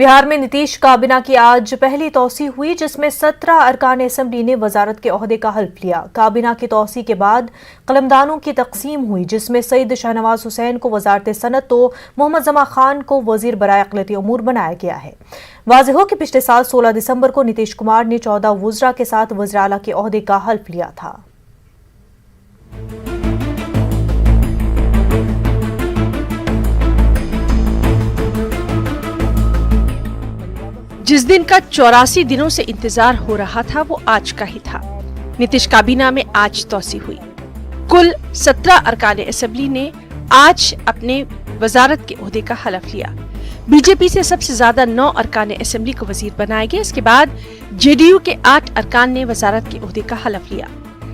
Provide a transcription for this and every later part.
बिहार में नीतीश काबीना की आज पहली तौसी हुई, जिसमें 17 अरकान असेंबली ने वजारत के ओहदे का हल्फ लिया। काबीना की तौसी के बाद कलमदानों की तकसीम हुई, जिसमें सईद शाहनवाज हुसैन को वजारत सनत तो मोहम्मद जमा खान को वजीर बराए अक़लियती उमूर बनाया गया है। वाज़ेह हो कि पिछले साल 16 दिसंबर को नीतीश कुमार ने 14 वुज़रा के साथ वज़ीर आला के ओहदे का हल्फ लिया था। जिस दिन का 84 दिनों से इंतजार हो रहा था वो आज का ही था। नीतीश काबीना में आज तौसी हुई। कुल 17 अरकान असेंबली ने आज अपने वजारत के ओहदे का हलफ लिया। बीजेपी से सबसे ज्यादा 9 अरकान असेंबली को वजीर बनाए गए। इसके बाद जेडीयू के 8 अरकान ने वजारत के ओहदे का हलफ लिया।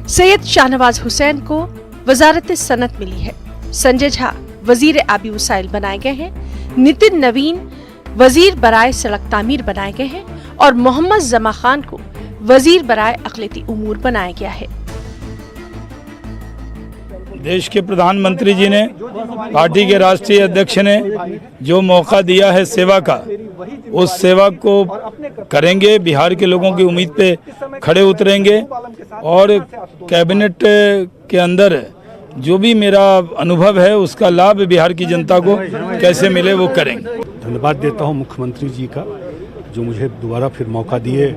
सैयद शाहनवाज हुसैन को वजारत सनत मिली है। संजय झा वजीर आबी वसाइल बनाए गए हैं। नितिन नवीन वजीर बराए सड़क तामीर बनाए गए हैं और मोहम्मद जमा खान को वजीर बराए अक़लियती उमूर बनाया गया है। देश के प्रधानमंत्री जी ने, पार्टी के राष्ट्रीय अध्यक्ष ने जो मौका दिया है सेवा का, उस सेवा को करेंगे। बिहार के लोगों की उम्मीद पे खड़े उतरेंगे और कैबिनेट के अंदर जो भी मेरा अनुभव है उसका लाभ बिहार की जनता को कैसे मिले वो करेंगे। धन्यवाद देता हूं मुख्यमंत्री जी का, जो मुझे दोबारा फिर मौका दिए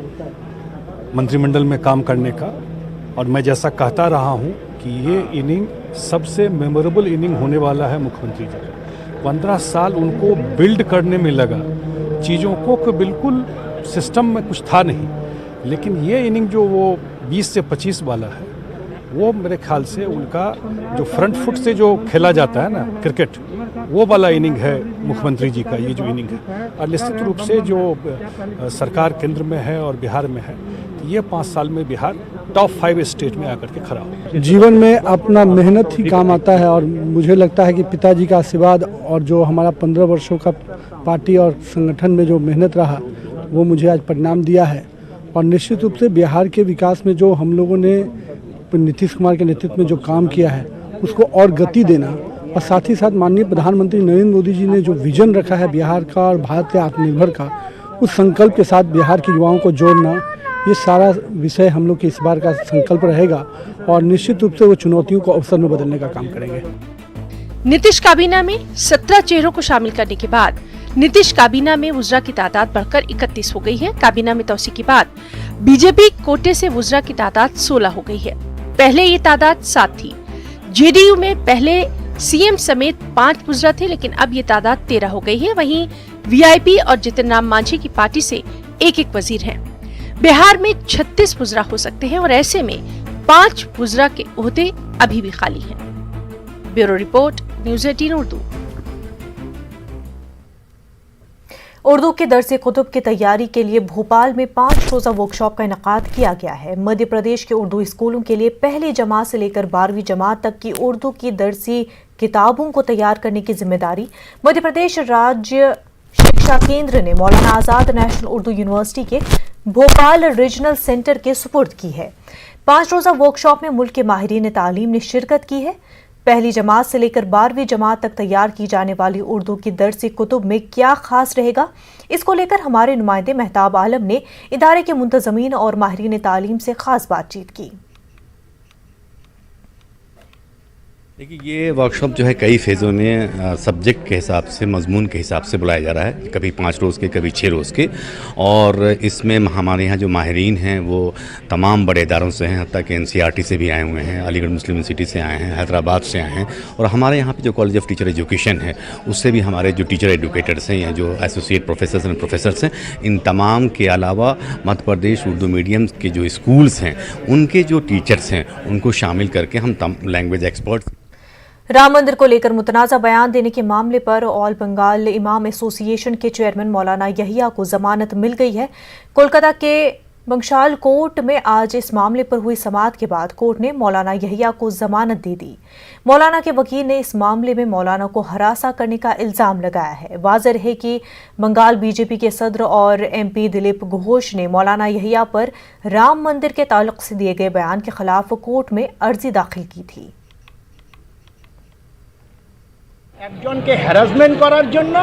मंत्रिमंडल में काम करने का। और मैं जैसा कहता रहा हूं कि ये इनिंग सबसे मेमोरेबल इनिंग होने वाला है मुख्यमंत्री जी का। 15 साल उनको बिल्ड करने में लगा, चीज़ों को बिल्कुल सिस्टम में कुछ था नहीं, लेकिन ये इनिंग जो वो 20 से 25 वाला है, वो मेरे ख्याल से उनका जो फ्रंट फुट से जो खेला जाता है ना क्रिकेट, वो वाला इनिंग है मुख्यमंत्री जी का ये जो इनिंग है। और निश्चित रूप से जो सरकार केंद्र में है और बिहार में है, तो ये 5 साल में बिहार टॉप 5 स्टेट में आकर के खड़ा हो। जीवन में अपना मेहनत ही काम आता है और मुझे लगता है कि पिताजी का आशीर्वाद और जो हमारा 15 वर्षों का पार्टी और संगठन में जो मेहनत रहा, वो मुझे आज परिणाम दिया है। और निश्चित रूप से बिहार के विकास में जो हम लोगों ने नीतीश कुमार के नेतृत्व में जो काम किया है, उसको और गति देना, और साथ ही साथ माननीय प्रधानमंत्री नरेंद्र मोदी जी ने जो विजन रखा है बिहार का और भारत के आत्मनिर्भर का, उस संकल्प के साथ बिहार के युवाओं को जोड़ना, ये सारा विषय हम लोग के इस बार का संकल्प रहेगा। और निश्चित रूप से वो चुनौतियों को अवसर में बदलने का काम करेंगे। नीतीश काबीना में 17 चेहरों को शामिल करने के बाद नीतीश काबीना में वुज़रा की तादाद बढ़कर 31 हो गई है। काबीना में तौसी के बाद बीजेपी कोटे से वुज़रा की तादाद 16 हो गई है। पहले ये तादाद 7 थी। जेडीयू में पहले सीएम समेत 5 वुज़रा थे, लेकिन अब ये तादाद 13 हो गई है। वहीं वीआईपी और जितिन राम मांझी की पार्टी से एक वजीर हैं। बिहार में 36 वुज़रा हो सकते हैं और ऐसे में 5 वुज़रा के ओहदे अभी भी खाली हैं। Bureau report, news 18 Urdu. Urdu के दर्स कुतुब की तैयारी के लिए भोपाल में 5 रोज़ा वर्कशॉप का इनेकाद किया गया है। मध्य प्रदेश के उर्दू स्कूलों के लिए पहली जमात से लेकर 12वीं जमात तक की उर्दू की दर्सी किताबों को तैयार करने की जिम्मेदारी मध्य प्रदेश राज्य शिक्षा केंद्र ने मौलाना आजाद नेशनल उर्दू यूनिवर्सिटी के भोपाल रीजनल सेंटर के सुपुर्द की है। 5 रोज़ा वर्कशॉप में मुल्क के माहिरीन तालीम ने शिरकत की है। पहली जमात से लेकर 12वीं जमात तक तैयार की जाने वाली उर्दू की दर्सी कुतुब में क्या खास रहेगा, इसको लेकर हमारे नुमाइंदे मेहताब आलम ने इदारे के मुंतजमीन और माहिरीन तालीम से खास बातचीत की। देखिए, ये वर्कशॉप जो है कई फेज़ों में सब्जेक्ट के हिसाब से, मजमून के हिसाब से बुलाया जा रहा है। कभी 5 रोज़ के, कभी 6 रोज़ के। और इसमें हमारे यहाँ जो माहिरीन हैं वो तमाम बड़े इदारों से हैं, हत्ता कि एनसीईआरटी से भी आए हुए हैं, अलीगढ़ मुस्लिम यूनिवर्सिटी से आए हैं, हैदराबाद से आए हैं। और हमारे यहाँ पे जो कॉलेज ऑफ टीचर एजुकेशन है, उससे भी हमारे जो टीचर एडुकेटर्स हैं या जो एसोसिएट प्रोफेसर्स एंड प्रोफेसर्स हैं, इन तमाम के अलावा मध्य प्रदेश उर्दू मीडियम के जो स्कूल्स हैं, उनके जो टीचर्स हैं, उनको शामिल करके हम लैंग्वेज एक्सपर्ट्स। राम मंदिर को लेकर मुतनाज़ा बयान देने के मामले पर ऑल बंगाल इमाम एसोसिएशन के चेयरमैन मौलाना यहिया को जमानत मिल गई है। कोलकाता के बंशाल कोर्ट में आज इस मामले पर हुई समाअत के बाद कोर्ट ने मौलाना यहिया को जमानत दे दी। मौलाना के वकील ने इस मामले में मौलाना को हरासा करने का इल्जाम लगाया है। वाज़ेह है कि बंगाल बीजेपी के सदर और एमपी दिलीप घोष ने मौलाना यहिया पर राम मंदिर के ताल्लुक से दिए गए बयान के खिलाफ कोर्ट में अर्जी दाखिल की थी। একজনকে হ্যারাসমেন্ট করার জন্য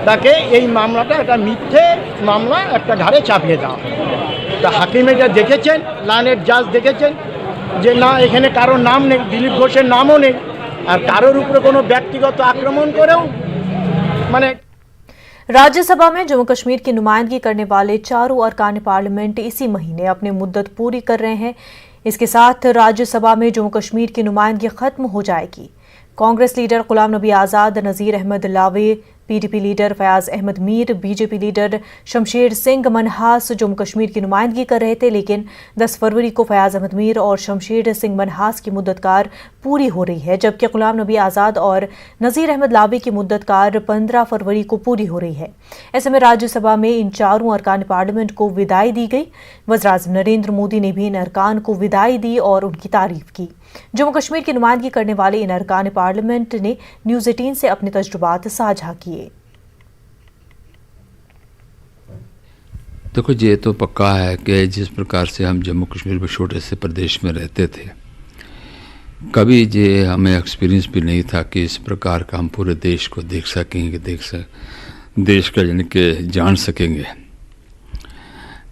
তাকে এই মামলাটা একটা মিথ্যে মামলা একটা ঘাড়ে চাপিয়ে দেওয়া হয়। তা হাকিম এটা দেখেছেন, লাইনের জাজ দেখেছেন যে না এখানে কারোর নাম নেই, দিলীপ ঘোষের নামও নেই, আর কারোর উপরে কোনো ব্যক্তিগত আক্রমণ করেও মানে। राज्यसभा में जम्मू कश्मीर की नुमाइंदगी करने वाले चारों अरकान पार्लियामेंट इसी महीने अपनी मुद्दत पूरी कर रहे हैं। इसके साथ राज्यसभा में जम्मू कश्मीर की नुमाइंदगी खत्म हो जाएगी। Congress leader Ghulam Nabi Azad, Nazir Ahmad Laway, PDP leader Fayaz Ahmad Mir, BJP leader Shamsher Singh Manhas Jammu Kashmir की नुमाइंदगी कर रहे थे, लेकिन 10 फरवरी को फयाज अहमद मीर और शमशेर सिंह मनहास की मुद्दतकार पूरी हो रही है, जबकि गुलाम नबी आज़ाद और नज़ीर अहमद लावे की मुद्दतकार 15 फरवरी को पूरी हो रही है। ऐसे में राज्यसभा में इन चारों अरकान पार्लियामेंट को विदाई दी गई। वज़ीर-ए-आज़म नरेंद्र मोदी ने भी इन अरकान को विदाई दी और उनकी तारीफ की। जम्मू कश्मीर की नुमाइंदगी करने वाले इन अरकान पार्लियामेंट ने न्यूज़ 18 से अपने तजुर्बात साझा किए। देखो, ये तो पक्का है कि जिस प्रकार से हम जम्मू कश्मीर में छोटे से प्रदेश में रहते थे, कभी ये हमें एक्सपीरियंस भी नहीं था कि इस प्रकार का हम पूरे देश को देख सकेंगे, देश का यानी कि जान सकेंगे।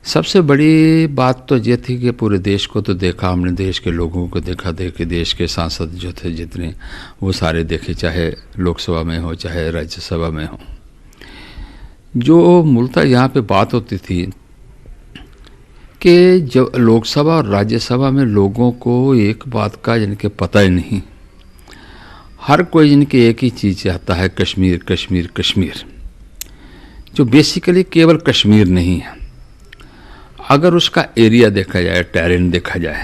सबसे बड़ी बात तो ये थी कि पूरे देश को तो देखा हमने, देश के लोगों को देखा, देश के सांसद जो थे जितने वो सारे देखे, चाहे लोकसभा में हो चाहे राज्यसभा में हो। जो मूलतः यहाँ पे बात होती थी कि जब लोकसभा और राज्यसभा में लोगों को एक बात का यानी कि पता ही नहीं, हर कोई यानी कि एक ही चीज़ चाहता है, कश्मीर कश्मीर कश्मीर, जो बेसिकली केवल कश्मीर नहीं है। अगर उसका एरिया देखा जाए, टेरेन देखा जाए,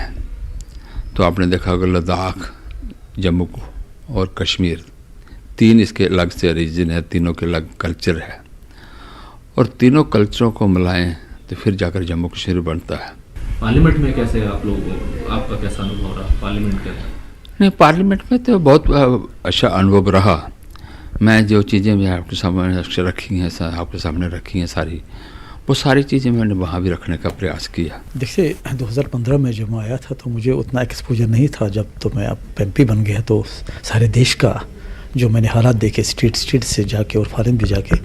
तो आपने देखा होगा लद्दाख, जम्मू और कश्मीर, तीन इसके अलग से रीजन है, तीनों के अलग कल्चर है, और तीनों कल्चरों को मिलाएं तो फिर जाकर जम्मू कश्मीर बनता है। पार्लियामेंट में कैसे आप लोग, आपका कैसा अनुभव रहा पार्लियामेंट का? नहीं, पार्लियामेंट में तो बहुत अच्छा अनुभव रहा। मैं जो चीज़ें मैं आपके सामने रखी हैं, आपके सामने रखी हैं सारी, वो सारी चीज़ें मैंने वहाँ भी रखने का प्रयास किया। देखिए, 2015 में जब मैं आया था तो मुझे उतना एक्सपोजर नहीं था। जब तो मैं अब एमपी बन गया तो सारे देश का जो मैंने हालात देखे, स्ट्रीट से जाके और फॉरेन भी जाके,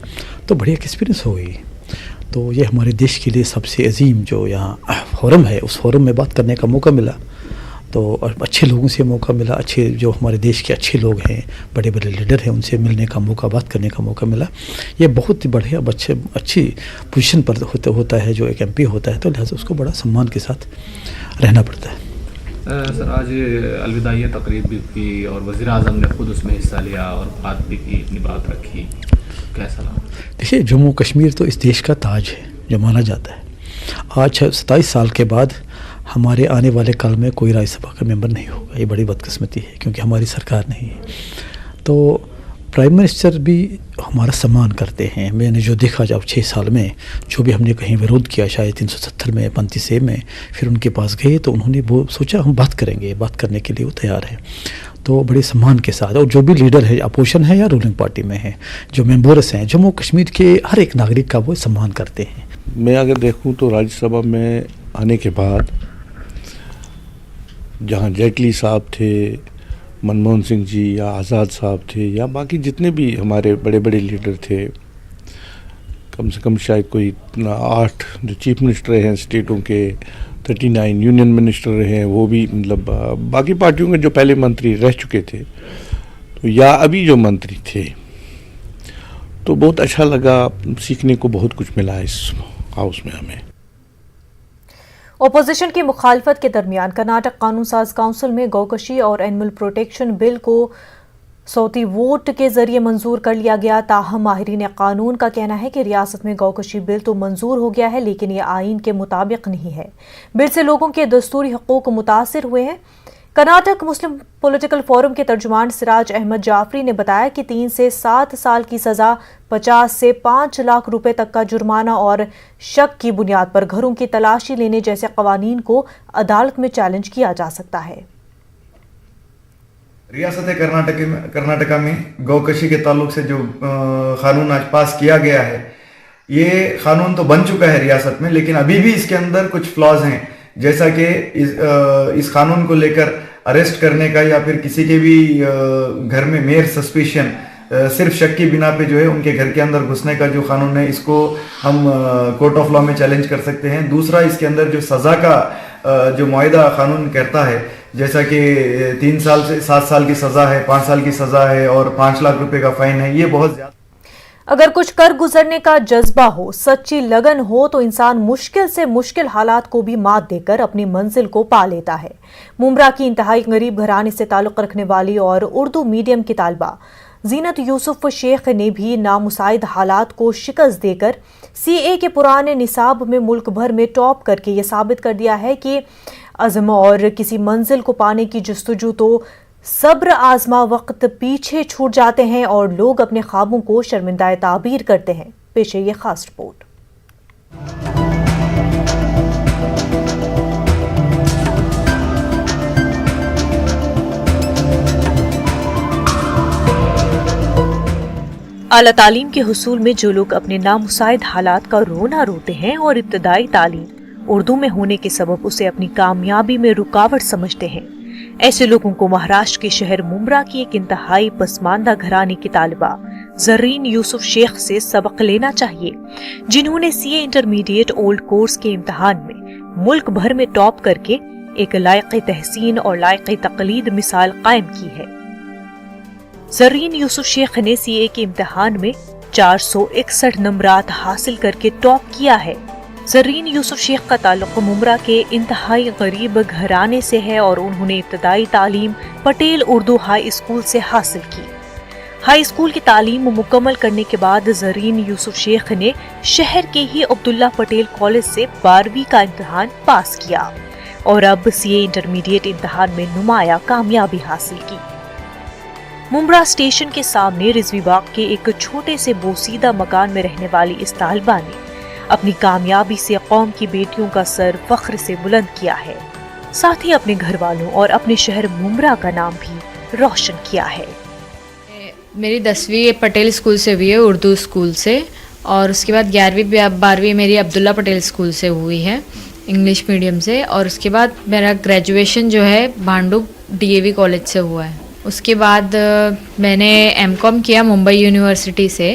तो बड़ी एक्सपीरियंस हो गई। तो ये हमारे देश के लिए सबसे अजीम जो यहाँ फोरम है, उस फोरम में बात करने का मौका मिला। तो अच्छे लोगों से मौका मिला, अच्छे जो हमारे देश के अच्छे लोग हैं, बड़े बड़े लीडर हैं, उनसे मिलने का मौका, बात करने का मौका मिला। ये बहुत ही बढ़िया अच्छी पोजीशन पर होता है जो एक एमपी होता है, तो लिहाजा उसको बड़ा सम्मान के साथ रहना पड़ता है। सर, आज अलविदाई तकरीब भी की और वज़ीर-ए-आज़म ने खुद उसमें हिस्सा लिया और बात भी की, अपनी बात रखी, कैसा लगा? देखिए, जम्मू कश्मीर तो इस देश का ताज है जो माना जाता है। आज 27 साल के बाद हमारे आने वाले काल में कोई राज्यसभा का मेंबर नहीं होगा। ये बड़ी बदकिस्मती है क्योंकि हमारी सरकार नहीं है। तो प्राइम मिनिस्टर भी हमारा सम्मान करते हैं। मैंने जो देखा जब 6 साल में जो भी हमने कहीं विरोध किया, शायद 370 में 35 में, फिर उनके पास गए तो उन्होंने वो सोचा हम बात करेंगे, बात करने के लिए वो तैयार है। तो बड़े सम्मान के साथ, और जो भी लीडर है, अपोजिशन है या रूलिंग पार्टी में है, जो मेंबर्स हैं, जम्मू कश्मीर के हर एक नागरिक का वो सम्मान करते हैं। मैं अगर देखूं तो राज्यसभा में आने के बाद जहां जेटली साहब थे, मनमोहन सिंह जी या आज़ाद साहब थे, या बाकी जितने भी हमारे बड़े बड़े लीडर थे, कम से कम शायद कोई 8 जो चीफ मिनिस्टर हैं स्टेटों के, 39 यूनियन मिनिस्टर रहे हैं, वो भी मतलब बाकी पार्टियों के जो पहले मंत्री रह चुके थे तो या अभी जो मंत्री थे, तो बहुत अच्छा लगा, सीखने को बहुत कुछ मिला इस हाउस में हमें। ओपोजिशन की मुखालफत के दरमियान कर्नाटक कानून साज काउंसिल में गौकशी और एनिमल प्रोटेक्शन बिल को सौती वोट के जरिए मंजूर कर लिया गया। ताहम माहिरीन कानून का कहना है कि रियासत में गौकशी बिल तो मंजूर हो गया है, लेकिन ये आईन के मुताबिक नहीं है। बिल से लोगों के दस्तूरी हकूक मुतासिर हुए हैं। कर्नाटक मुस्लिम पॉलिटिकल फोरम के तर्जुमान सिराज अहमद जाफरी ने बताया कि 3 से 7 साल की सजा, 50 से 5 लाख रुपए तक का जुर्माना और शक की बुनियाद पर घरों की तलाशी लेने जैसे कवानीन को अदालत में चैलेंज किया जा सकता है। रियासत कर्नाटका में गौकशी के ताल्लुक से जो कानून आज पास किया गया है, ये कानून तो बन चुका है रियासत में, लेकिन अभी भी इसके अंदर कुछ फ्लॉज हैं, जैसा कि इस कानून को लेकर अरेस्ट करने का या फिर किसी के भी घर में मेयर सस्पिशन सिर्फ शक की बिना पे जो है उनके घर के अंदर घुसने का जो कानून है इसको हम कोर्ट ऑफ लॉ में चैलेंज कर सकते हैं। दूसरा, इसके अंदर जो सज़ा का जो मुआहदा कानून कहता है, जैसा कि 3 साल से 7 साल की सज़ा है, 5 साल की सज़ा है और 5 लाख रुपए का फाइन है, ये बहुत ज़्यादा। अगर कुछ कर गुजरने का जज्बा हो, सच्ची लगन हो तो इंसान मुश्किल से मुश्किल हालात को भी मात देकर अपनी मंजिल को पा लेता है। मुंब्रा की इंतहाई गरीब घराने से ताल्लुक रखने वाली और उर्दू मीडियम की तालिबा जीनत यूसुफ शेख ने भी नामुसाइद हालात को शिकस्त देकर सीए के पुराने निसाब में मुल्क भर में टॉप करके ये साबित कर दिया है कि अज़्म और किसी मंजिल को पाने की जस्तजू तो सब्र आजमा वक्त पीछे छूट जाते हैं और लोग अपने ख्वाबों को शर्मिंदा ताबीर करते हैं। पेश है ये खास रिपोर्ट। आला तालीम के हुसूल में जो लोग अपने नामुसाइद हालात का रोना रोते हैं और इब्तदाई तालीम उर्दू में होने के सबब उसे अपनी कामयाबी में रुकावट समझते हैं, ऐसे लोगों को महाराष्ट्र के शहर मुंब्रा की एक इंतहाई पसमानदा घराने की तालिबा जरीन यूसुफ शेख से सबक लेना चाहिए, जिन्होंने सीए इंटरमीडिएट ओल्ड कोर्स के इम्तिहान में मुल्क भर में टॉप करके एक लायक तहसीन और लायक तकलीद मिसाल कायम की है। जरीन यूसुफ शेख ने सीए के इम्तिहान में 461 नंबरात हासिल करके टॉप किया है। जरीन यूसुफ शेख का ताल्लुक मुंब्रा के इंतहाई गरीब घराने से है और उन्होंने इब्तदाई तालीम पटेल उर्दू हाई स्कूल से हासिल की। हाई स्कूल की तालीम मुकम्मल करने के बाद जरीन यूसुफ शेख ने शहर के ही अब्दुल्ला पटेल कॉलेज से 12वीं का इम्तिहान पास किया और अब सीए इंटरमीडिएट इम्तिहान में नुमाया कामयाबी हासिल की। मुंब्रा स्टेशन के सामने रिजवी बाग के एक छोटे से बोसीदा मकान में रहने वाली इस तालिबा ने अपनी कामयाबी से कौम की बेटियों का सर फख्र से बुलंद किया है, साथ ही अपने घर वालों और अपने शहर मुंब्रा का नाम भी रोशन किया है। मेरी 10वीं पटेल स्कूल से हुई है, उर्दू स्कूल से, और उसके बाद 11वीं 12वीं मेरी अब्दुल्ला पटेल स्कूल से हुई है, इंग्लिश मीडियम से, और उसके बाद मेरा ग्रेजुएशन जो है भांडुप डीएवी कॉलेज से हुआ है। उसके बाद मैंने एमकॉम किया मुंबई यूनिवर्सिटी से,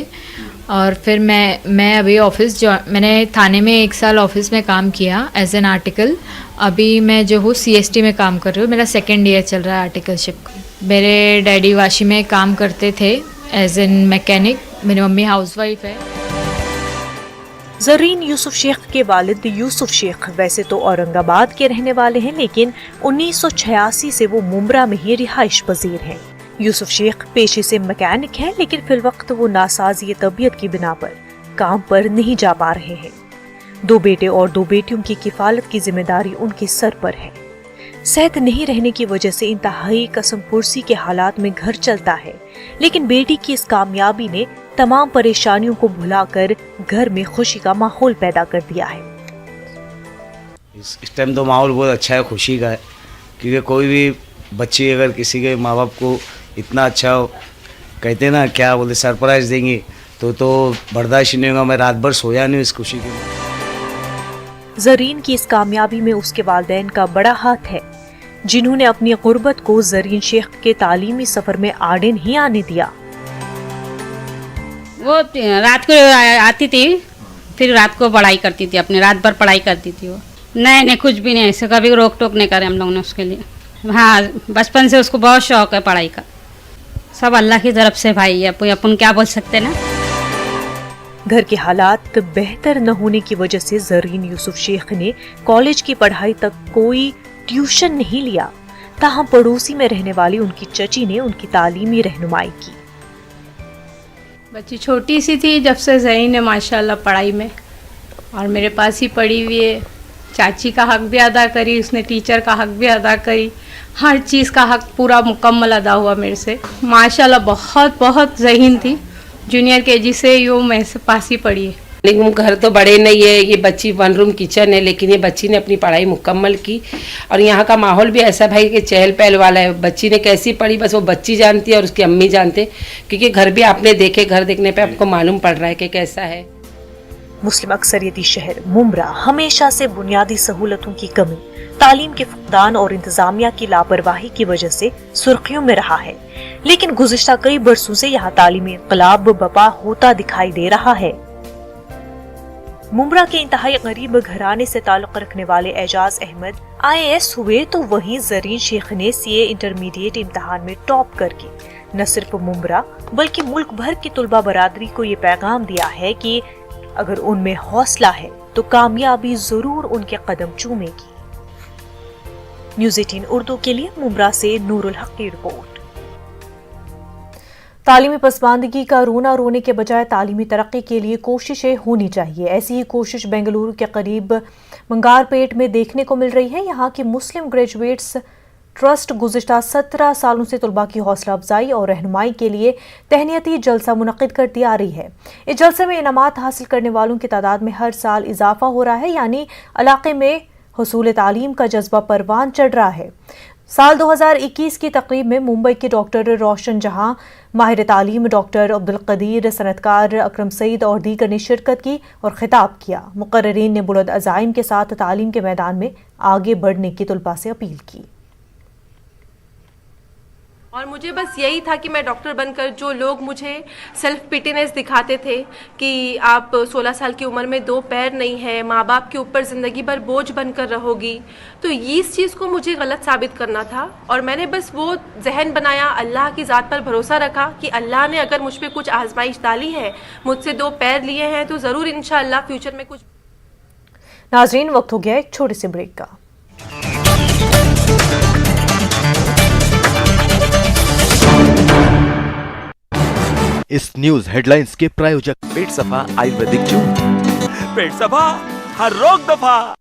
और फिर मैं अभी मैंने थाने में 1 साल ऑफिस में काम किया एज एन आर्टिकल। अभी मैं जो हूँ सीएसटी में काम कर रही हूँ, मेरा 2nd ईयर चल रहा है आर्टिकलशिप का। मेरे डैडी वाशी में काम करते थे एज एन मैकेनिक, मेरी मम्मी हाउसवाइफ है। जरीन यूसुफ शेख के वालिद यूसुफ शेख वैसे तो औरंगाबाद के रहने वाले हैं, लेकिन 1986 से वो मुंब्रा में ही रिहाइश पजीर हैं। यूसुफ शेख पेशे से मैकेनिक हैं, लेकिन फिलवक्त वो नासाज़ी तबीयत की बिना पर काम पर नहीं जा पा रहे हैं। 2 बेटे और 2 बेटियों की किफालत की जिम्मेदारी उनके सर पर है। सेहत नहीं रहने की वजह से इंतहाई कसम पुरसी के हालात में घर चलता है, लेकिन बेटी की इस कामयाबी ने तमाम परेशानियों को भुलाकर घर में खुशी का माहौल पैदा कर दिया है। इस टाइम तो माहौल बहुत अच्छा है, खुशी का है, क्योंकि कोई भी बच्ची अगर किसी के माँ बाप को इतना अच्छा कहते ना क्या बोलते सरप्राइज देंगे तो बर्दाश्त नहीं होगा। मैं रात भर सोया नहीं इस खुशी के लिए। जरीन की इस कामयाबी में उसके वालिदैन का बड़ा हाथ है, जिन्होंने अपनी गुर्बत को जरीन शेख के तालीमी सफर में आड़े नहीं आने दिया। वो रात को आती थी, फिर रात को पढ़ाई करती थी, अपने रात भर पढ़ाई करती थी। वो नहीं कुछ भी नहीं, ऐसे कभी रोक टोक नहीं करे हम लोगों ने उसके लिए। हाँ, बचपन से उसको बहुत शौक है पढ़ाई का। सब अल्लाह की तरफ से भाई है, अपन क्या बोल सकते ना। घर के हालात बेहतर न होने की वजह से जरीन यूसुफ शेख ने कॉलेज की पढ़ाई तक कोई ट्यूशन नहीं लिया, ताहम पड़ोसी में रहने वाली उनकी चची ने उनकी तालीमी रहनुमाई की। बच्ची छोटी सी थी जब से ज़हीन है माशाल्लाह पढ़ाई में, और मेरे पास ही पढ़ी हुई है। चाची का हक भी अदा करी उसने, टीचर का हक भी अदा करी, हर चीज़ का हक पूरा मुकम्मल अदा हुआ मेरे से। माशाल्लाह बहुत ज़हीन थी, जूनियर केजी से यूँ मेरे से पास ही पढ़ी है। लेकिन घर तो बड़े नहीं है, ये बच्ची 1 रूम किचन है, लेकिन ये बच्ची ने अपनी पढ़ाई मुकम्मल की। और यहाँ का माहौल भी ऐसा भाई कि चहल पहल वाला है। बच्ची ने कैसी पढ़ी बस वो बच्ची जानती है और उसकी अम्मी जानते, क्योंकि घर भी आपने देखे, घर देखने पे आपको मालूम पड़ रहा है कि कैसा है। मुस्लिम अक्सरियती शहर मुम्बरा हमेशा से बुनियादी सहूलतों की कमी, तालीम के फुकदान और इंतजामिया की लापरवाही की वजह से सुर्खियों में रहा है। लेकिन गुज़िश्ता कई बरसों से यहाँ तालीमी इंक़लाब बपा होता दिखाई दे रहा है। मुम्बरा के इंतहाई गरीब घराने से ताल्लुक रखने वाले एजाज अहमद IAS हुए तो वहीं जरीन शेख ने CA इंटरमीडिएट इम्तिहान में टॉप करके न सिर्फ मुम्बरा बल्कि मुल्क भर की तुलबा बरादरी को ये पैगाम दिया है कि अगर उनमें हौसला है तो कामयाबी जरूर उनके कदम चूमेगी। न्यूज़ 18 उर्दू के लिए मुम्बरा से नूरुल हक की रिपोर्ट। तालीमी पसमानदगी का रोना रोने के बजाय तालीमी तरक्की के लिए कोशिशें होनी चाहिए। ऐसी ही कोशिश बेंगलुरु के करीब मंगारपेट में देखने को मिल रही है। यहाँ की मुस्लिम ग्रेजुएट्स ट्रस्ट गुज़िश्ता 17 सालों से तुलबा की हौसला अफजाई और रहनुमाई के लिए तहनीती जलसा मुनक़िद करती आ रही है। इस जलसे में इनामात हासिल करने वालों की तादाद में हर साल इजाफा हो रहा है, यानी इलाके में हुसूल तालीम का जज्बा परवान चढ़ रहा है। साल 2021 की तकरीब में मुंबई के डॉक्टर रोशन जहां, माहिर तालीम डॉक्टर अब्दुल कदीर, सनतकार अकरम सईद और दीगर ने शिरकत की और खिताब किया। मुकर्ररीन ने बुलंद अज़ाइम के साथ तालीम के मैदान में आगे बढ़ने की तुलबा से अपील की। और मुझे बस यही था कि मैं डॉक्टर बनकर, जो लोग मुझे सेल्फ पिटीनेस दिखाते थे कि आप 16 साल की उम्र में 2 पैर नहीं है, माँ बाप के ऊपर ज़िंदगी भर बोझ बनकर रहोगी, तो इस चीज़ को मुझे गलत साबित करना था। और मैंने बस वो जहन बनाया, अल्लाह की ज़ात पर भरोसा रखा कि अल्लाह ने अगर मुझ पर कुछ आजमाइश डाली है, मुझसे 2 पैर लिए हैं, तो ज़रूर इंशाअल्लाह फ्यूचर में कुछ। नाज़रीन, वक्त हो गया एक छोटे से ब्रेक का। इस न्यूज हेडलाइंस के प्रायोजक पेट सफा आयुर्वेदिक जूस। पेट सफा, हर रोग दफा।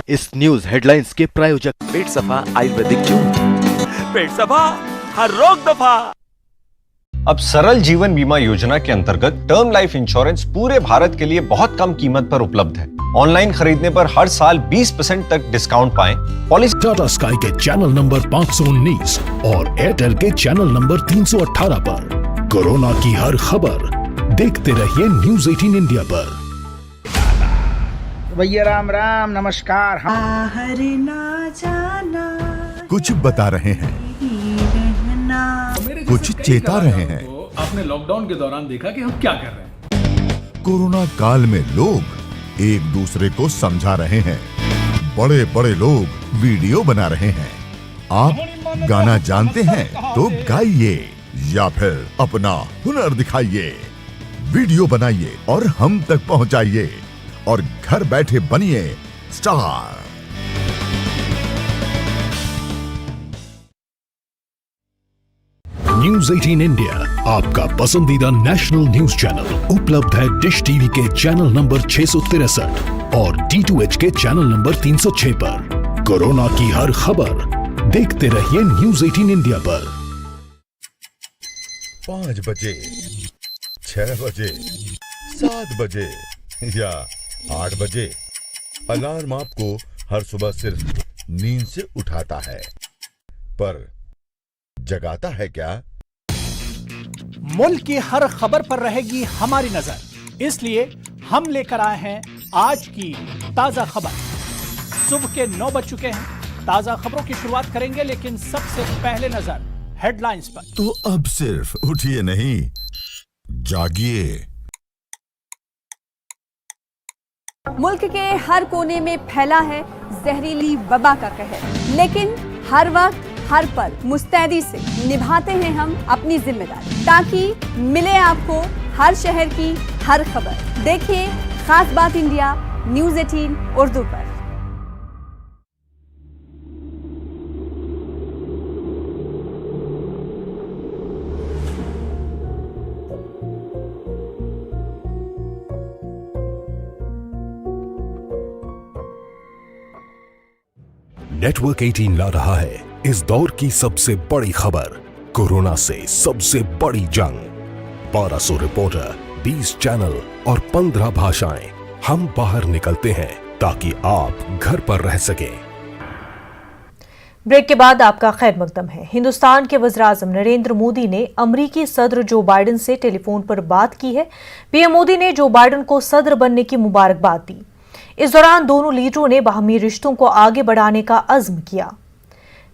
इस न्यूज हेडलाइंस के प्रायोजक पेट सफा आयुर्वेदिक जूस। पेट सफा, हर रोग दफा। अब सरल जीवन बीमा योजना के अंतर्गत टर्म लाइफ इंश्योरेंस पूरे भारत के लिए बहुत कम कीमत पर उपलब्ध है। ऑनलाइन खरीदने पर हर साल 20% तक डिस्काउंट पाएं। पॉलिसी टाटा स्काई के चैनल नंबर 519 और एयरटेल के चैनल नंबर 318 पर कोरोना की हर खबर देखते रहिए न्यूज़ 18 इंडिया पर। भैया राम राम, नमस्कार। ना जाना कुछ बता रहे हैं, कुछ चेता रहे हैं। आपने लॉकडाउन के दौरान देखा कि हम क्या कर रहे हैं। कोरोना काल में लोग एक दूसरे को समझा रहे हैं, बड़े बड़े लोग वीडियो बना रहे हैं। आप गाना जानते हैं तो गाइए या फिर अपना हुनर दिखाइए, वीडियो बनाइए और हम तक पहुंचाइए और घर बैठे बनिए स्टार। न्यूज़ 18 इंडिया आपका पसंदीदा नेशनल न्यूज चैनल उपलब्ध है डिश टीवी के चैनल नंबर 663 और D2H के चैनल नंबर 306 पर। कोरोना की हर खबर देखते रहिए न्यूज़ 18 इंडिया पर। 5 बजे, 6 बजे, 7 बजे या 8 बजे अलार्म आपको हर सुबह सिर्फ नींद से उठाता है, पर जगाता है क्या? मुल्क की हर खबर पर रहेगी हमारी नजर, इसलिए हम लेकर आए हैं आज की ताजा खबर। सुबह के 9 बज चुके हैं। ताजा खबरों की शुरुआत करेंगे, लेकिन सबसे पहले नजर हेडलाइंस पर। तो अब सिर्फ उठिए नहीं, जागिए। मुल्क के हर कोने में फैला है जहरीली वबा का कहर, लेकिन हर वक्त हर पल मुस्तैदी से निभाते हैं हम अपनी जिम्मेदारी, ताकि मिले आपको हर शहर की हर खबर। देखिए खास बात इंडिया न्यूज़ 18 उर्दू पर। नेटवर्क 18 ला रहा है इस दौर की सबसे बड़ी खबर, कोरोना से सबसे बड़ी जंग। 1200 रिपोर्टर, 20 चैनल और 15 भाषाएं। हम बाहर निकलते हैं ताकि आप घर पर रह सकें। ब्रेक के बाद आपका खैर मकदम है। हिंदुस्तान के वज़ीर-ए-आज़म नरेंद्र मोदी ने अमरीकी सदर जो बाइडेन से टेलीफोन पर बात की है। पीएम मोदी ने जो बाइडेन को सदर बनने की मुबारकबाद दी। इस दौरान दोनों लीडरों ने बाहमी रिश्तों को आगे बढ़ाने का अज़्म किया।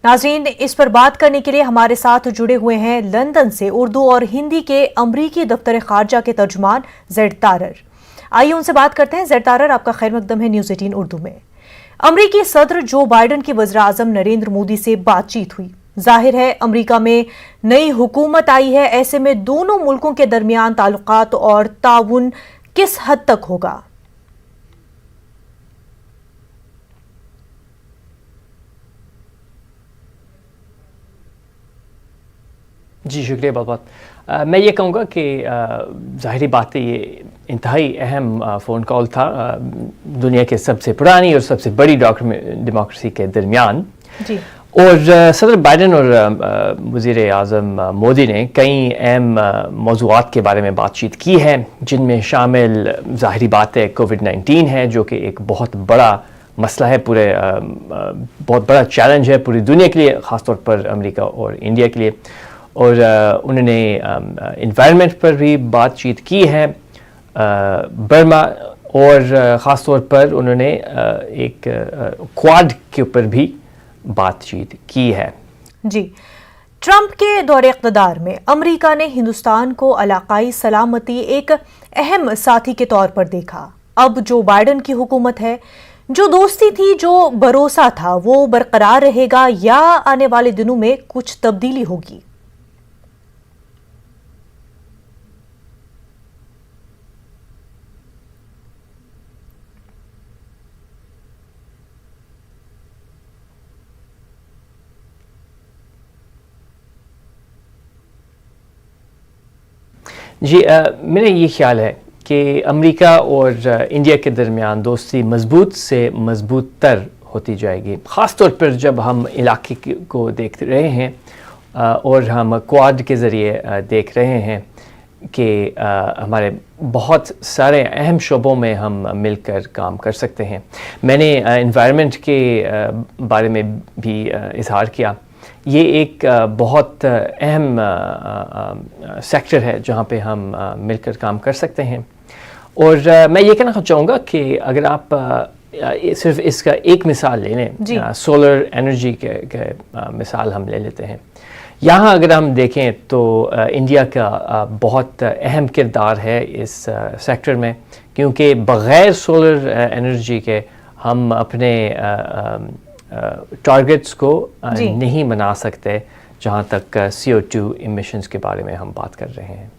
नाज़रीन, इस पर बात करने के लिए हमारे साथ जुड़े हुए हैं लंदन से उर्दू और हिंदी के अमरीकी दफ्तर खारजा के तर्जुमान ज़ैड तारर। आइए उनसे बात करते हैं। ज़ैड तारर, आपका खैर मकदम है न्यूज़ 18 उर्दू में। अमरीकी सदर जो बाइडेन की वज़ीर-ए-आज़म नरेंद्र मोदी से बातचीत हुई। जाहिर है अमरीका में नई हुकूमत आई है, ऐसे में दोनों मुल्कों के दरमियान ताल्लुकात और ताउन किस हद तक होगा? जी शुक्रिया बहुत बहुत। मैं ये कहूँगा कि ज़ाहिरी बात है ये इंतहाई अहम फ़ोन कॉल था दुनिया के सबसे पुरानी और सबसे बड़ी डेमोक्रेसी के दरमियान। जी। और सदर बाइडेन और वज़ीर-ए-आज़म मोदी ने कई अहम मौज़ूआत के बारे में बातचीत की है, जिनमें शामिल ज़ाहिरी बात है कोविड-19 है, जो कि एक बहुत बड़ा मसला है, पूरे बहुत बड़ा चैलेंज है पूरी दुनिया के लिए, ख़ासतौर पर अमेरिका और इंडिया के लिए। और उन्होंने इन्वायरमेंट पर भी बातचीत की है, बर्मा, और ख़ास तौर पर उन्होंने एक क्वाड के ऊपर भी बातचीत की है। जी। ट्रंप के दौरे इक़्तिदार में अमेरिका ने हिंदुस्तान को इलाकाई सलामती एक अहम साथी के तौर पर देखा। अब जो बाइडेन की हुकूमत है, जो दोस्ती थी, जो भरोसा था, वो बरकरार रहेगा या आने वाले दिनों में कुछ तब्दीली होगी? जी, मेरा ये ख्याल है कि अमेरिका और इंडिया के दरमियान दोस्ती मजबूत से मजबूत तर होती जाएगी, ख़ास तौर पर जब हम इलाके को देख रहे हैं और हम क्वाड के ज़रिए देख रहे हैं कि हमारे बहुत सारे अहम शोबों में हम मिलकर काम कर सकते हैं। मैंने एनवायरनमेंट के बारे में भी इज़हार किया। ये एक बहुत अहम सेक्टर है जहाँ पे हम मिलकर काम कर सकते हैं। और मैं ये कहना चाहूँगा कि अगर आप सिर्फ इसका एक मिसाल ले लें, सोलर एनर्जी के मिसाल हम ले लेते हैं। यहाँ अगर हम देखें तो इंडिया का बहुत अहम किरदार है इस सेक्टर में, क्योंकि बग़ैर सोलर एनर्जी के हम अपने टारगेट्स को नहीं बना सकते, जहाँ तक CO2 इमिशंस के बारे में हम बात कर रहे हैं।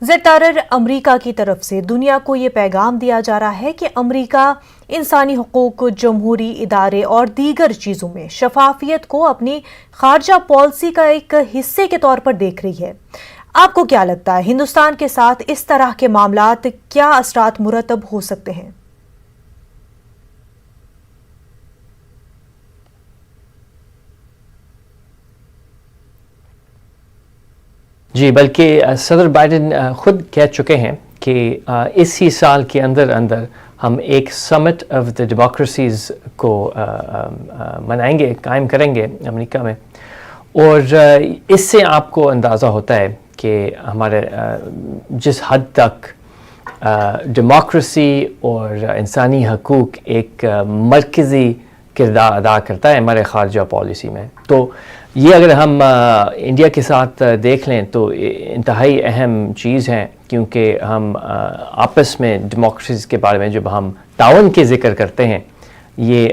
ज़ैड तारर, अमेरिका की तरफ से दुनिया को ये पैगाम दिया जा रहा है कि अमेरिका इंसानी हुकूक, जमहूरी इदारे और दीगर चीज़ों में शफाफियत को अपनी खारजा पॉलिसी का एक हिस्से के तौर पर देख रही है। आपको क्या लगता है, हिंदुस्तान के साथ इस तरह के मामलात क्या असरात मुरतब हो सकते हैं? जी, बल्कि सदर बाइडेन ख़ुद कह चुके हैं कि इसी साल के अंदर अंदर हम एक समिट ऑफ द डेमोक्रेसीज़ को मनाएंगे, कायम करेंगे अमेरिका में। और इससे आपको अंदाज़ा होता है कि हमारे जिस हद तक डेमोक्रेसी और इंसानी हकूक़ एक मरकज़ी किरदार अदा करता है हमारे खारजा पॉलिसी में। तो ये अगर हम इंडिया के साथ देख लें तो इंतहाई अहम चीज़ है, क्योंकि हम आपस में डेमोक्रेसी के बारे में जब हम ताउन के ज़िक्र करते हैं, ये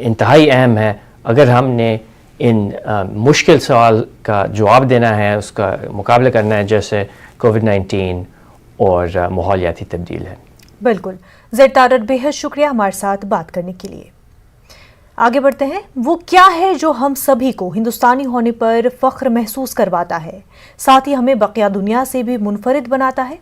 इंतहाई अहम है। अगर हमने इन मुश्किल सवाल का जवाब देना है, उसका मुकाबला करना है, जैसे कोविड-19 और माहौलियाती तब्दील है। बिल्कुल। ज़ैड तारर, बेहद शुक्रिया हमारे साथ बात करने के लिए। आगे बढ़ते हैं। वो क्या है जो हम सभी को हिंदुस्तानी होने पर फख्र महसूस करवाता है, साथ ही हमें बकिया दुनिया से भी मुनफरिद बनाता है?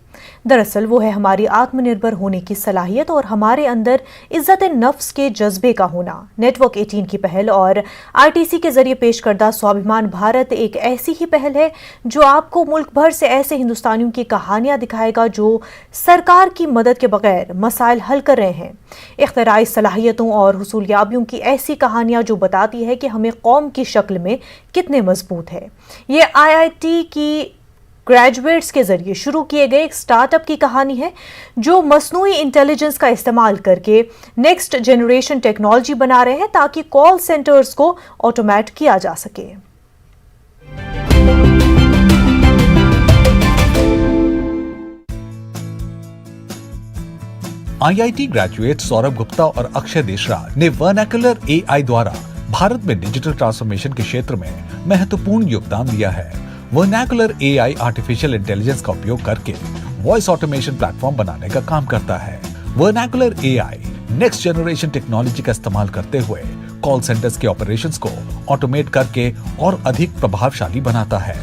दरअसल वो है हमारी आत्मनिर्भर होने की सलाहियत और हमारे अंदर इज्जत नफ्स के जज्बे का होना। नेटवर्क 18 की पहल और आईटीसी के जरिए पेश करदा स्वाभिमान भारत एक ऐसी ही पहल है जो आपको मुल्क भर से ऐसे हिंदुस्तानियों की कहानियां दिखाएगा जो सरकार की मदद के बगैर मसाइल हल कर रहे हैं। इख्तिराई सलाहियतों और हुसूलियाबियों की ऐसी कहानियां जो बताती है कि हमें कौम की शक्ल में कितने मजबूत है। ये आईआईटी की ग्रेजुएट्स के जरिए शुरू किए गए एक स्टार्टअप की कहानी है जो मसनूई इंटेलिजेंस का इस्तेमाल करके नेक्स्ट जनरेशन टेक्नोलॉजी बना रहे हैं ताकि कॉल सेंटर्स को ऑटोमेट किया जा सके। आईआईटी ग्रेजुएट सौरभ गुप्ता और अक्षय देशरा ने वर्नाकुलर एआई द्वारा भारत में डिजिटल ट्रांसफॉर्मेशन के क्षेत्र में महत्वपूर्ण योगदान दिया है। वर्नाकुलर एआई आर्टिफिशियल इंटेलिजेंस का उपयोग करके वॉइस ऑटोमेशन प्लेटफॉर्म बनाने का काम करता है। Vernacular AI next generation technology का इस्तेमाल करते हुए कॉल सेंटर्स के ऑपरेशंस को ऑटोमेट करके और अधिक प्रभावशाली बनाता है।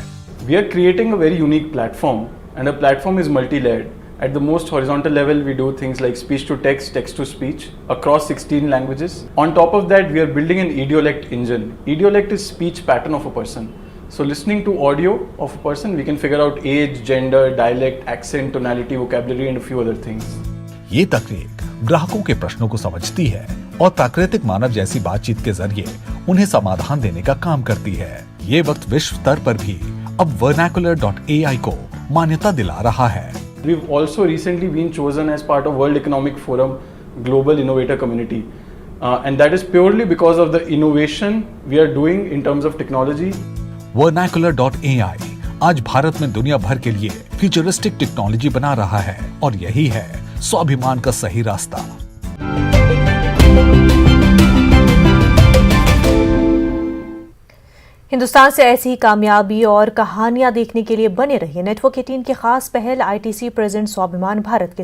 We are creating a very unique platform, and the platform is multi-layered. At the most horizontal level, we do things like speech to text, text to speech across 16 languages. On top of that, we are building an idiolect engine. Idiolect is speech pattern of a person. So listening to audio of a person, we can figure out age, gender, dialect, accent, tonality, vocabulary and a few other things. ये तकनीक ग्राहकों के प्रश्नों को समझती है और प्राकृतिक मानव जैसी बातचीत के जरिए उन्हें समाधान देने का काम करती है। ये वक्त विश्व स्तर पर भी अब vernacular.ai को मान्यता दिला रहा है। We've also recently been chosen as part of World Economic Forum Global Innovator Community. And that is purely because of the innovation we are doing in terms of technology. Vernacular.ai आज भारत में दुनिया भर के लिए फ्यूचरिस्टिक टेक्नोलॉजी बना रहा है और यही है स्वाभिमान का सही रास्ता। हिंदुस्तान से ऐसी ही कामयाबी और कहानियां देखने के लिए बने रहिए नेटवर्क 18 की खास पहल आईटीसी प्रेजेंट स्वाभिमान भारत के